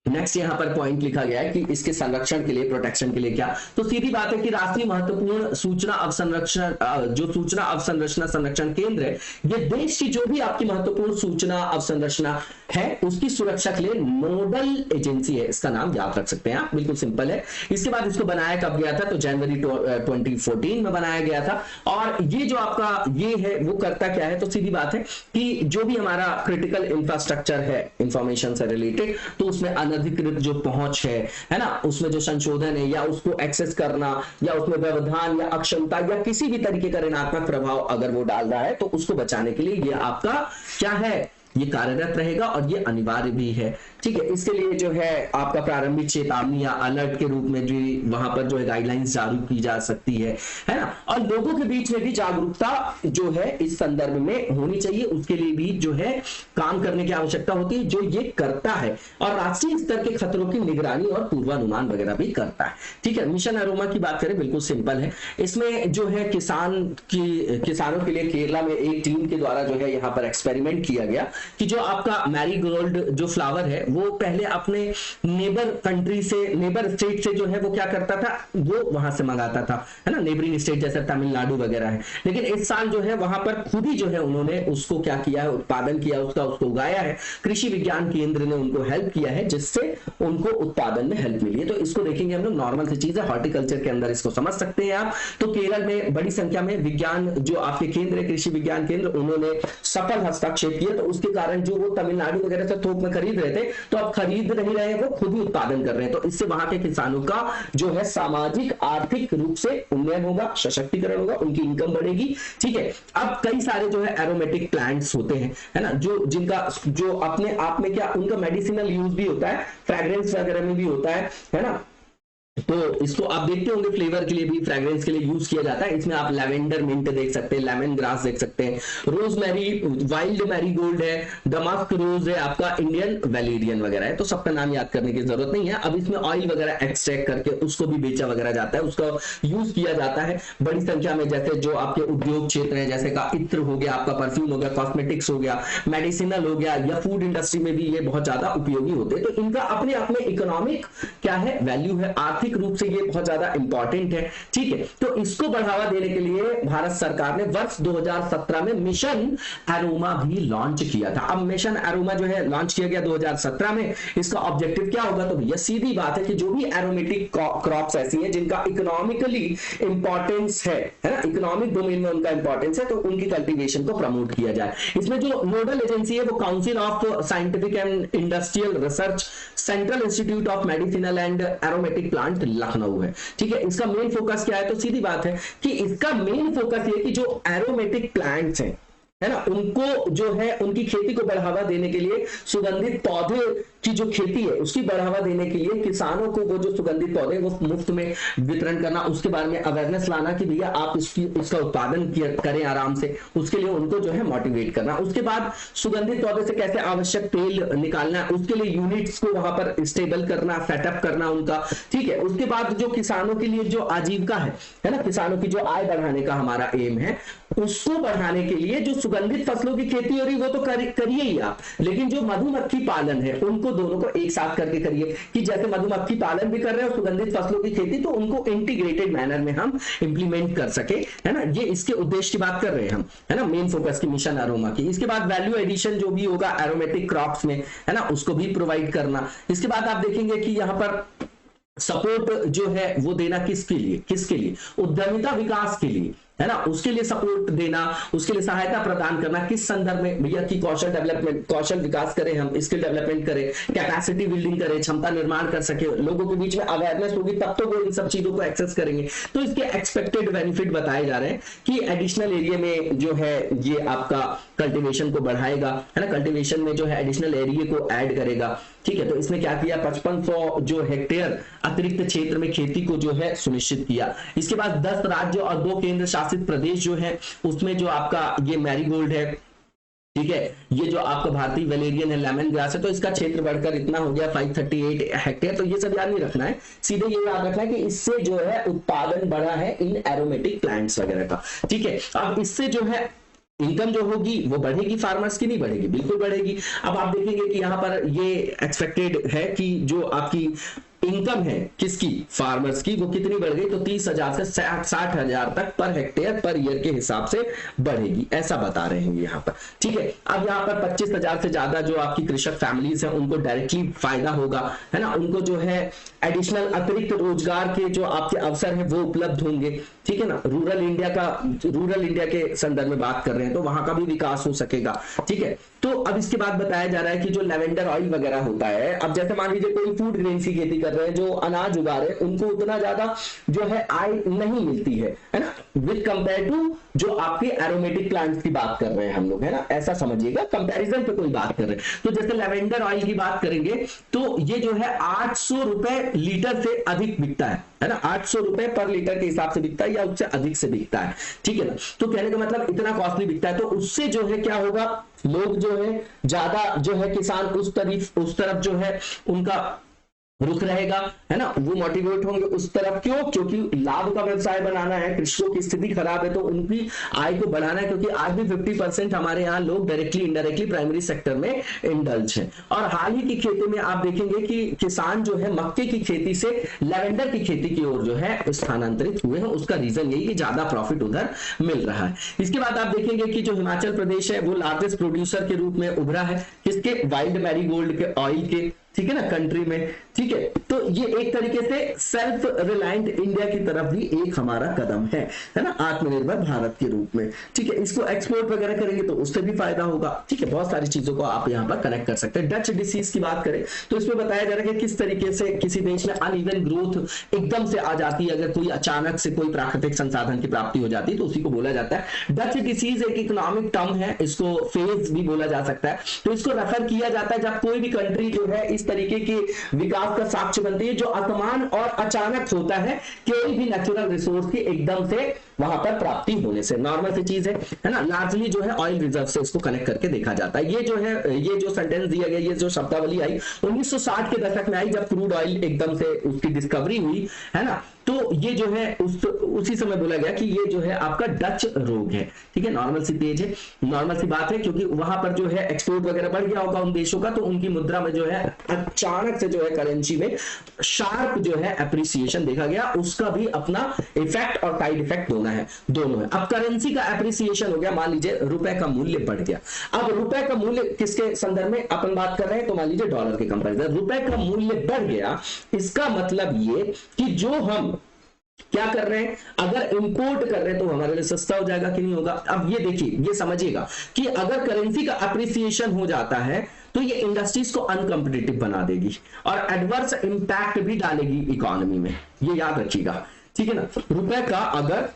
नेक्स्ट यहाँ पर पॉइंट लिखा गया है कि इसके संरक्षण के लिए, प्रोटेक्शन के लिए क्या, तो सीधी बात है कि राष्ट्रीय महत्वपूर्ण सूचना अवसंरक्षण जो सूचना अवसंरचना संरक्षण केंद्र है, ये देश की जो भी आपकी महत्वपूर्ण सूचना अवसंरचना है उसकी सुरक्षा के लिए नोडल एजेंसी है। इसका नाम याद रख सकते हैं आप, बिल्कुल सिंपल है। इसके बाद इसको बनाया कब गया था, तो जनवरी 2014 में बनाया गया था। और ये जो आपका ये है वो करता क्या है, तो सीधी बात है कि जो भी हमारा क्रिटिकल इंफ्रास्ट्रक्चर है इंफॉर्मेशन से रिलेटेड, तो उसमें अनधिकृत जो पहुंच है ना, उसमें जो संशोधन है या उसको एक्सेस करना या उसमें व्यवधान या अक्षमता या किसी भी तरीके का ऋणात्मक प्रभाव अगर वो डाल रहा है, तो उसको बचाने के लिए ये आपका क्या है, ये कार्यरत रहेगा और ये अनिवार्य भी है। ठीक है, इसके लिए जो है आपका प्रारंभिक चेतावनी या अलर्ट के रूप में जो वहां पर जो है गाइडलाइंस जारी की जा सकती है ना, और लोगों के बीच में भी जागरूकता जो है इस संदर्भ में होनी चाहिए, उसके लिए भी जो है काम करने की आवश्यकता होती है, जो ये करता है और राष्ट्रीय स्तर के खतरों की निगरानी और पूर्वानुमान वगैरह भी करता है। ठीक है, मिशन अरोमा की बात करें, बिल्कुल सिंपल है। इसमें जो है किसानों के लिए केरला में एक टीम के द्वारा जो है यहाँ पर एक्सपेरिमेंट किया गया कि जो आपका मैरीगोल्ड जो फ्लावर है वो पहले अपने नेबर कंट्री से, नेबर स्टेट से जो है वो क्या करता था, वो वहां से मंगाता था, है ना, नेबरिंग स्टेट जैसे तमिलनाडु वगैरह है। लेकिन इस साल जो है वहां पर खुद ही जो है उन्होंने उसको क्या किया है, उत्पादन किया, उसको उगाया है। कृषि विज्ञान केंद्र ने उनको हेल्प किया है, जिससे उनको उत्पादन में हेल्प मिली है। तो इसको देखेंगे हम लोग, नॉर्मल सी चीज है, हॉर्टिकल्चर के अंदर इसको समझ सकते हैं आप। तो केरल में बड़ी संख्या में विज्ञान जो आपके केंद्र है, कृषि विज्ञान केंद्र, उन्होंने सफल हस्तक्षेप किया। तो उसके कारण जो वो तमिलनाडु वगैरह से थोक में खरीद रहे थे, तो अब खरीद नहीं रहे, वो खुद ही उत्पादन कर रहे हैं। तो इससे वहां के किसानों का जो है सामाजिक आर्थिक रूप से उन्नयन होगा, सशक्तिकरण होगा, उनकी इनकम बढ़ेगी। ठीक है, अब कई सारे जो है एरोमेटिक प्लांट्स होते हैं, है ना, जिनका जो अपने आप में क्या उनका मेडिसिनल यूज भी होता है, फ्रेग्रेंस वगैरह में भी होता है ना। तो इसको आप देखते होंगे फ्लेवर के लिए भी, फ्रेग्रेंस के लिए यूज किया जाता है। इसमें आप लेवेंडर मिंट देख सकते हैं, लेमन ग्रास देख सकते हैं, रोजमेरी, वाइल्ड मैरीगोल्ड है, दमास्क रोज है, आपका इंडियन वैलेरियन वगैरह है। तो सबका नाम याद करने की जरूरत नहीं है। अब इसमें ऑयल वगैरह एक्सट्रैक्ट करके उसको भी बेचा वगैरह जाता है, उसका यूज किया जाता है बड़ी संख्या में। जैसे जो आपके उद्योग क्षेत्र है, जैसे का इत्र हो गया, आपका परफ्यूम हो गया, कॉस्मेटिक्स हो गया, मेडिसिनल हो गया, या फूड इंडस्ट्री में भी ये बहुत ज्यादा उपयोगी होते हैं। तो इनका अपने आप में इकोनॉमिक क्या है, वैल्यू है, आर्थिक रूप से ये बहुत ज्यादा इंपॉर्टेंट है। ठीक है, तो इसको बढ़ावा देने के लिए भारत सरकार ने वर्ष 2017 में मिशन अरोमा भी लॉन्च किया था। अब मिशन अरोमा जो है लॉन्च किया गया 2017 में। इसका ऑब्जेक्टिव क्या होगा, तो भैया सीधी बात है कि जो भी एरोमेटिक क्रॉप्स ऐसी हैं जिनका इकोनॉमिकली इंपॉर्टेंस है ना, इकोनॉमिक डोमेन में उनका इंपॉर्टेंस है, तो उनकी कल्टीवेशन को प्रमोट किया जाए। इसमें जो नोडल एजेंसी है वो council of scientific and industrial research, central institute of medicinal and aromatic plant Lucknow है। ठीक है, इसका मेन फोकस क्या है, तो सीधी बात है कि इसका मेन फोकस ये कि जो एरोमेटिक प्लांट्स हैं, है ना, उनको जो है उनकी खेती को बढ़ावा देने के लिए, सुगंधित पौधे की जो खेती है उसकी बढ़ावा देने के लिए किसानों को वो जो सुगंधित पौधे वो मुफ्त में वितरण करना, उसके बारे में अवेयरनेस लाना कि भैया आप इसका उत्पादन करें आराम से, उसके लिए उनको जो है मोटिवेट करना। उसके बाद सुगंधित पौधे से कैसे आवश्यक तेल निकालना है, उसके लिए यूनिट्स को वहां पर स्टेबल करना, सेटअप करना उनका। ठीक है, उसके बाद जो किसानों के लिए जो आजीविका है ना, किसानों की जो आय बढ़ाने का हमारा एम है, उसको बढ़ाने के लिए जो सुगंधित फसलों की खेती हो रही वो तो करिए ही आप, लेकिन जो मधुमक्खी पालन है उनको दोनों को एक साथ करके करिए, कि जैसे मधुमक्खी पालन भी कर रहे हैं और सुगंधित फसलों की खेती, तो उनको इंटीग्रेटेड मैनर में हम इंप्लीमेंट कर सके, है ना। ये इसके उद्देश्य की बात कर रहे हैं हम, है ना, मेन फोकस की मिशन अरोमा की। इसके बाद वैल्यू एडिशन जो भी होगा एरोमेटिक क्रॉप्स में, है ना, उसको भी प्रोवाइड करना। इसके बाद आप देखेंगे कि यहाँ पर सपोर्ट जो है वो देना किसके लिए, उद्यमिता विकास के लिए, है ना, उसके लिए सपोर्ट देना, उसके लिए सहायता प्रदान करना। किस संदर्भ में भैया, की कौशल डेवलपमेंट, कौशल विकास करें हम, स्किल डेवलपमेंट करें, कैपेसिटी बिल्डिंग करें, क्षमता निर्माण कर सके, लोगों के बीच में अवेयरनेस होगी तब तो वो इन सब चीजों को एक्सेस करेंगे। तो इसके एक्सपेक्टेड बेनिफिट बताए जा रहे हैं कि एडिशनल एरिया में जो है ये आपका कल्टीवेशन को बढ़ाएगा, है ना, कल्टीवेशन में जो है एडिशनल एरिया को ऐड करेगा। ठीक है, तो इसने क्या किया, 5500 जो हेक्टेयर अतिरिक्त क्षेत्र में खेती को जो है सुनिश्चित किया। इसके बाद 10 राज्य और 2 केंद्र शासित प्रदेश जो है उसमें जो आपका ये मैरीगोल्ड है, ठीक है, ये जो आपका भारतीय वैलेरियन है, लेमन ग्रास है, तो इसका क्षेत्र बढ़कर इतना हो गया 538 हेक्टेयर। तो ये सब याद नहीं रखना है, सीधे ये याद रखना है कि इससे जो है उत्पादन बढ़ा है इन एरोमेटिक प्लांट्स वगैरह का। ठीक है, अब इससे जो है इनकम जो होगी वो बढ़ेगी, फार्मर्स की नहीं बढ़ेगी, बिल्कुल बढ़ेगी। अब आप देखेंगे कि यहां पर ये एक्सपेक्टेड है कि जो आपकी इनकम है किसकी, फार्मर्स की, वो कितनी बढ़ गई, तो 30,000 से 60,000 तक पर हेक्टेयर पर ईयर के हिसाब से बढ़ेगी, ऐसा बता रहे हैं यहाँ पर। ठीक है, अब यहाँ पर 25,000 से ज्यादा जो आपकी कृषक फैमिलीज हैं उनको डायरेक्टली फायदा होगा, है ना, उनको जो है एडिशनल अतिरिक्त रोजगार के जो आपके अवसर है वो उपलब्ध होंगे। ठीक है ना, रूरल इंडिया के संदर्भ में बात कर रहे हैं तो वहां का भी विकास हो सकेगा। ठीक है, तो अब इसके बाद बताया जा रहा है कि जो लेवेंडर ऑयल वगैरह होता है, अब जैसे मान लीजिए कोई फूड ग्रेन की खेती कर रहे हैं, जो अनाज उगा रहे हैं, उनको उतना ज्यादा जो है आय नहीं मिलती है ना, विद कंपेयर टू जो आपके एरोमेटिक प्लांट्स की बात कर रहे हैं हम लोग, है ना, ऐसा समझिएगा, कंपैरिजन पे कोई बात कर रहे हैं। तो जैसे लेवेंडर ऑयल की बात करेंगे तो ये जो है 800 रुपए लीटर से अधिक बिकता है ना, 800 रुपए पर लीटर के हिसाब से बिकता है या उससे अधिक से बिकता है। ठीक है ना, तो कहने का मतलब इतना कॉस्टली बिकता है, तो उससे जो है क्या होगा, लोग जो है ज्यादा जो है किसान उस तरफ जो है उनका रुख रहेगा, है ना, वो मोटिवेट होंगे उस तरफ। क्यों? क्योंकि लाभ का व्यवसाय बनाना है, कृषकों की स्थिति खराब है तो उनकी आय को बढ़ाना है, क्योंकि आज भी 50% हमारे यहाँ लोग डायरेक्टली इनडायरेक्टली प्राइमरी सेक्टर में इंडल्ज हैं। और हाल ही की खेती में आप देखेंगे कि किसान जो है मक्के की खेती से लेवेंडर की खेती की ओर जो है स्थानांतरित हुए हैं। उसका रीजन यही कि ज्यादा प्रॉफिट उधर मिल रहा है। इसके बाद आप देखेंगे कि जो हिमाचल प्रदेश है वो लार्जेस्ट प्रोड्यूसर के रूप में उभरा है, किसके, वाइल्ड मैरीगोल्ड के ऑयल के, ठीक है ना, कंट्री में। ठीक है, तो ये एक तरीके से सेल्फ रिलायंट इंडिया की तरफ भी एक हमारा कदम है ना, आत्मनिर्भर भारत के रूप में। ठीक है, इसको एक्सपोर्ट वगैरह करेंगे तो उससे भी फायदा होगा। ठीक है, बहुत सारी चीजों को आप यहाँ पर कनेक्ट कर सकते हैं। डच डिसीज की बात करें तो इसमें बताया जा रहा है कि किस तरीके से किसी देश में अनइवन ग्रोथ एकदम से आ जाती है, अगर कोई अचानक से कोई प्राकृतिक संसाधन की प्राप्ति हो जाती है तो उसी को बोला जाता है डच डिसीज। एक इकोनॉमिक टर्म है, इसको फेज भी बोला जा सकता है। तो इसको रेफर किया जाता है जब कोई भी कंट्री जो है इस तरीके के विकास का साक्ष्य बनती है जो असमान और अचानक होता है, कोई भी नेचुरल रिसोर्स की एकदम से वहां पर प्राप्ति होने से। नॉर्मल सी चीज है ना, लार्जली जो है ऑयल रिजर्व से इसको कनेक्ट करके देखा जाता है। ये जो है, ये जो सेंटेंस दिया गया, ये जो शब्दावली आई 1960 के दशक में आई, जब क्रूड ऑयल एकदम से उसकी डिस्कवरी हुई, है ना, तो ये जो है उसी समय बोला गया कि ये जो है आपका डच रोग है। ठीक है, नॉर्मल सी पेज है, नॉर्मल सी बात है, क्योंकि वहां पर जो है एक्सपोर्ट वगैरह बढ़ गया होगा उन देशों का, तो उनकी मुद्रा में जो है अचानक से जो है करेंसी में शार्प जो है एप्रिसिएशन देखा गया। उसका भी अपना इफेक्ट और साइड इफेक्ट दोनों है। अब करेंसी का एप्रिसिएशन हो गया, मान लीजिए रुपए का मूल्य बढ़ गया। अब रुपए का मूल्य किसके संदर्भ में अपन बात कर रहे हैं, तो मान लीजिए डॉलर के कंपैरिजन रुपए का मूल्य बढ़ गया। इसका मतलब ये कि जो हम क्या कर रहे हैं, अगर इंपोर्ट कर रहे हैं तो हमारे लिए सस्ता हो जाएगा कि नहीं होगा। अब ये देखिए, ये समझिएगा कि अगर करेंसी का अप्रिसिएशन हो जाता है तो ये इंडस्ट्रीज को अनकंपिटिटिव बना देगी और एडवर्स इंपैक्ट भी डालेगी इकोनॉमी में, ये याद रखिएगा। ठीक है ना, रुपए का अगर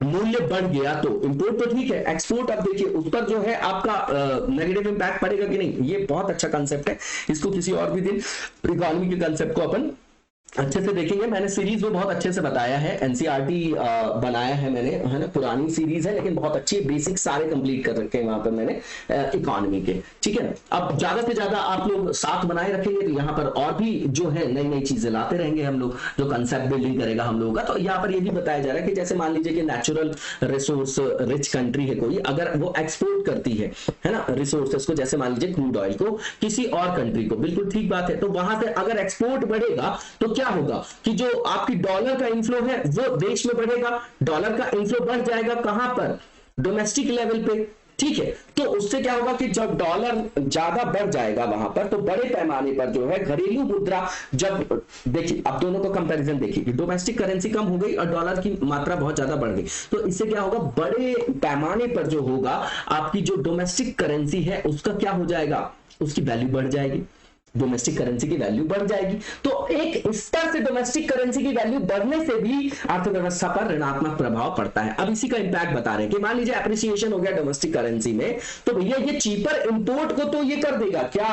मूल्य बढ़ गया तो इंपोर्ट तो ठीक है, एक्सपोर्ट अब देखिए उस पर जो है आपका नेगेटिव इंपैक्ट पड़ेगा कि नहीं। ये बहुत अच्छा कंसेप्ट है, इसको किसी और भी दिन इकोनॉमी के कंसेप्ट को अपन अच्छे से देखेंगे। मैंने सीरीज में बहुत अच्छे से बताया है, एनसीईआरटी बनाया है मैंने, है ना, पुरानी सीरीज है लेकिन बहुत अच्छी बेसिक सारे कंप्लीट कर रखे हैं वहां पर मैंने इकोनॉमी के। ठीक है ना, अब ज्यादा से ज्यादा आप लोग साथ बनाए रखेंगे तो यहाँ पर और भी जो है नई नई चीजें लाते रहेंगे हम लोग, जो कंसेप्ट बिल्डिंग करेगा हम लोगों का। तो यहाँ पर ये भी बताया जा रहा है कि जैसे मान लीजिए कि नेचुरल रिसोर्स रिच कंट्री है कोई, अगर वो एक्सपोर्ट करती है ना रिसोर्सेस को, जैसे मान लीजिए क्रूड ऑयल को किसी और कंट्री को, बिल्कुल ठीक बात है, तो वहां से अगर एक्सपोर्ट बढ़ेगा तो क्या होगा कि जो आपकी डॉलर का इनफ्लो है वो देश में बढ़ेगा। डॉलर का इनफ्लो बढ़ जाएगा कहां पर, डोमेस्टिक लेवल पे। ठीक है, तो उससे क्या होगा कि जब डॉलर ज्यादा बढ़ जाएगा वहां पर, तो बड़े पैमाने पर जो है घरेलू मुद्रा, जब देखिए अब दोनों को कंपैरिजन देखिए, डोमेस्टिक करेंसी कम हो गई और डॉलर की मात्रा बहुत ज्यादा बढ़ गई, तो इससे क्या होगा, बड़े पैमाने पर जो होगा आपकी जो डोमेस्टिक करेंसी है उसका क्या हो जाएगा, उसकी वैल्यू बढ़ जाएगी, डोमेस्टिक करेंसी की वैल्यू बढ़ जाएगी। तो एक स्तर से डोमेस्टिक करेंसी की वैल्यू बढ़ने से भी अर्थव्यवस्था पर ऋणात्मक प्रभाव पड़ता है। अब इसी का इंपैक्ट बता रहे हैं कि मान लीजिए एप्रिसिएशन हो गया डोमेस्टिक करेंसी में, तो भैया ये चीपर इंपोर्ट को तो ये कर देगा क्या,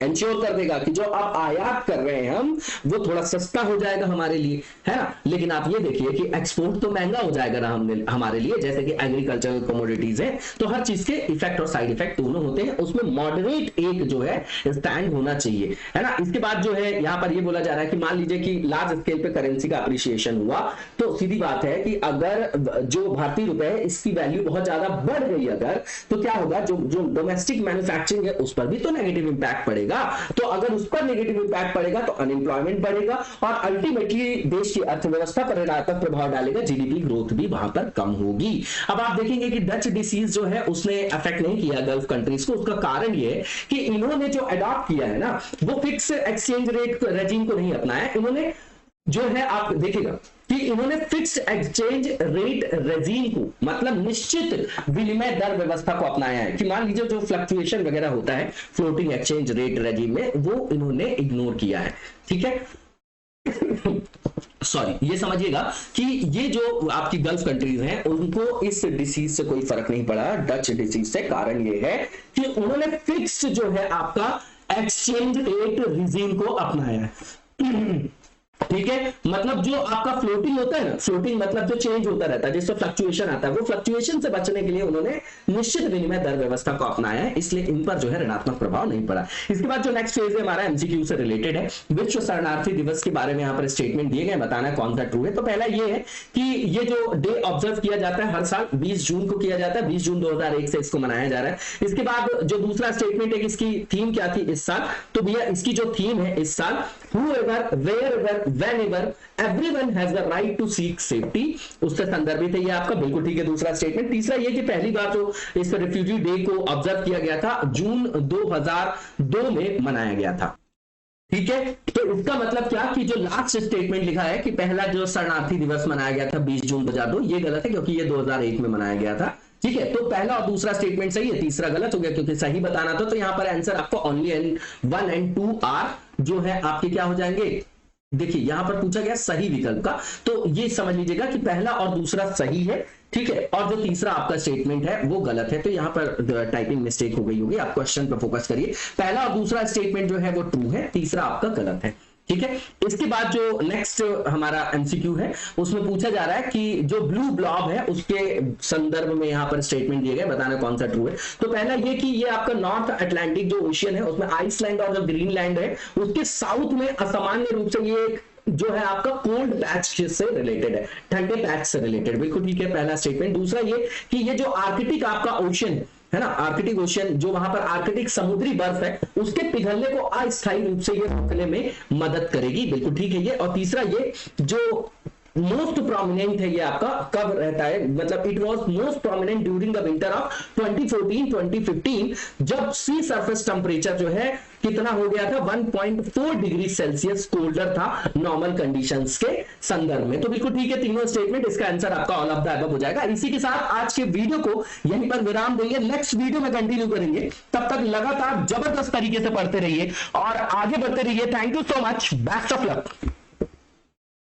इंश्योर कर देगा कि जो आप आयात कर रहे हैं हम वो थोड़ा सस्ता हो जाएगा हमारे लिए, है ना। लेकिन आप ये देखिए कि एक्सपोर्ट तो महंगा हो जाएगा ना हमारे लिए, जैसे कि एग्रीकल्चरल कमोडिटीज है, तो हर चीज के इफेक्ट और साइड इफेक्ट दोनों होते हैं, उसमें मॉडरेट एक जो है स्टैंड होना चाहिए, है ना। इसके बाद जो है यहां पर ये बोला जा रहा है कि मान लीजिए कि लार्ज स्केल पे करेंसी का अप्रिसिएशन हुआ, तो सीधी बात है कि अगर जो भारतीय रुपए है इसकी वैल्यू बहुत ज्यादा बढ़ गई अगर, तो क्या होगा, जो डोमेस्टिक मैन्युफैक्चरिंग है उस पर भी तो नेगेटिव इंपैक्ट पड़ेगा। तो अगर उस पर नेगेटिव इंपैक्ट पड़ेगा तो अनएम्प्लॉयमेंट बढ़ेगा और अल्टीमेटली देश की अर्थव्यवस्था पर ऋणात्मक प्रभाव डालेगा, जीडीपी ग्रोथ भी वहां पर कम होगी। अब आप देखेंगे कि डच डिसीज जो है उसने अफेक्ट नहीं किया गल्फ कंट्रीज को। उसका कारण ये है कि इन्होंने जो अडॉप्ट किया है ना, वो फिक्स एक्सचेंज रेट रेजिम को नहीं अपनाया। इन्होंने जो है आप देखिएगा कि इन्होंने फिक्स्ड एक्सचेंज रेट रेजीम को, मतलब निश्चित विनिमय दर व्यवस्था को अपनाया है कि मान लीजिए जो फ्लक्चुएशन वगैरह होता है फ्लोटिंग एक्सचेंज रेट रेजीम में, वो इन्होंने इग्नोर किया है, ठीक है। सॉरी, ये समझिएगा कि ये जो आपकी गल्फ कंट्रीज हैं उनको इस डिसीज से कोई फर्क नहीं पड़ा, डच डिसीज से। कारण ये है कि उन्होंने फिक्स्ड जो है आपका एक्सचेंज रेट रिजीम को अपनाया है, ठीक है। मतलब जो आपका फ्लोटिंग होता है ना, फ्लोटिंग मतलब जो चेंज होता रहता है, जिससे फ्लक्चुएशन आता है, वो फ्लक्चुएशन से बचने के लिए उन्होंने निश्चित विनिमय दर व्यवस्था को अपनाया है, इसलिए इन पर जो है ऋणात्मक प्रभाव नहीं पड़ा। इसके बाद जो नेक्स्ट फेज है हमारा एमसीक्यू से रिलेटेड है। विश्व शरणार्थी दिवस के बारे में यहाँ पर स्टेटमेंट दिए गए, बताना है कौन सा ट्रू है। तो पहला ये है कि ये जो डे ऑब्जर्व किया जाता है हर साल 20 जून को किया जाता है, 20 जून 2001 से इसको मनाया जा रहा है। इसके बाद जो दूसरा स्टेटमेंट है कि इसकी थीम क्या थी इस साल, तो भैया इसकी जो थीम है इस साल, whoever, wherever, whenever, everyone has the right to seek safety, उससे संदर्भित है ये आपका, बिल्कुल ठीक है दूसरा स्टेटमेंट। तीसरा ये कि पहली बार जो इस रिफ्यूजी डे को ऑब्जर्व किया गया था जून 2002 में मनाया गया था, ठीक है। तो इसका मतलब क्या कि जो लास्ट स्टेटमेंट लिखा है कि पहला जो शरणार्थी दिवस मनाया गया था 20 जून 2002, ये गलत है क्योंकि ये 2001 में मनाया गया था, ठीक है। तो पहला और दूसरा स्टेटमेंट सही है, तीसरा गलत हो गया क्योंकि सही बताना था। तो यहां पर आंसर आपको ओनली 1 एंड 2 आर जो है आपके क्या हो जाएंगे, देखिए यहां पर पूछा गया सही विकल्प का, तो ये समझ लीजिएगा कि पहला और दूसरा सही है, ठीक है, और जो तीसरा आपका स्टेटमेंट है वो गलत है। तो यहां पर टाइपिंग मिस्टेक हो गई होगी, आप क्वेश्चन पर फोकस करिए। पहला और दूसरा स्टेटमेंट जो है वो ट्रू है, तीसरा आपका गलत है, ठीक है। इसके बाद जो नेक्स्ट हमारा एमसीक्यू है उसमें पूछा जा रहा है कि जो ब्लू ब्लॉब है उसके संदर्भ में यहाँ पर स्टेटमेंट दिए गए, बताना कौन सा ट्रू है। तो पहला ये कि ये आपका नॉर्थ अटलांटिक जो ओशियन है उसमें आइसलैंड और जो ग्रीनलैंड है उसके साउथ में असामान्य रूप से ये जो है आपका कोल्ड पैच से रिलेटेड है, ठंडे पैच से रिलेटेड, बिल्कुल ठीक है पहला स्टेटमेंट। दूसरा ये कि ये जो आर्कटिक आपका ओशियन है ना, आर्कटिक ओशियन जो वहां पर आर्कटिक समुद्री बर्फ है उसके पिघलने को अस्थायी रूप से ये रोकने में मदद करेगी, बिल्कुल ठीक है ये। और तीसरा ये जो मोस्ट प्रोमिनेंट है ये आपका कब रहता है, मतलब it was most prominent during the winter of 2014-2015 जब सी सरफेस टेम्परेचर जो है कितना हो गया था 1.4 डिग्री सेल्सियस कोल्डर था नॉर्मल कंडीशंस के संदर्भ में। तो बिल्कुल ठीक है तीनों स्टेटमेंट, इसका आंसर आपका ऑल ऑफ द अबव हो जाएगा। इसी के साथ आज के वीडियो को यहीं पर विराम देंगे, नेक्स्ट वीडियो में कंटिन्यू करेंगे। तब तक लगातार जबरदस्त तरीके से पढ़ते रहिए और आगे बढ़ते रहिए। Thank you so much, best of luck.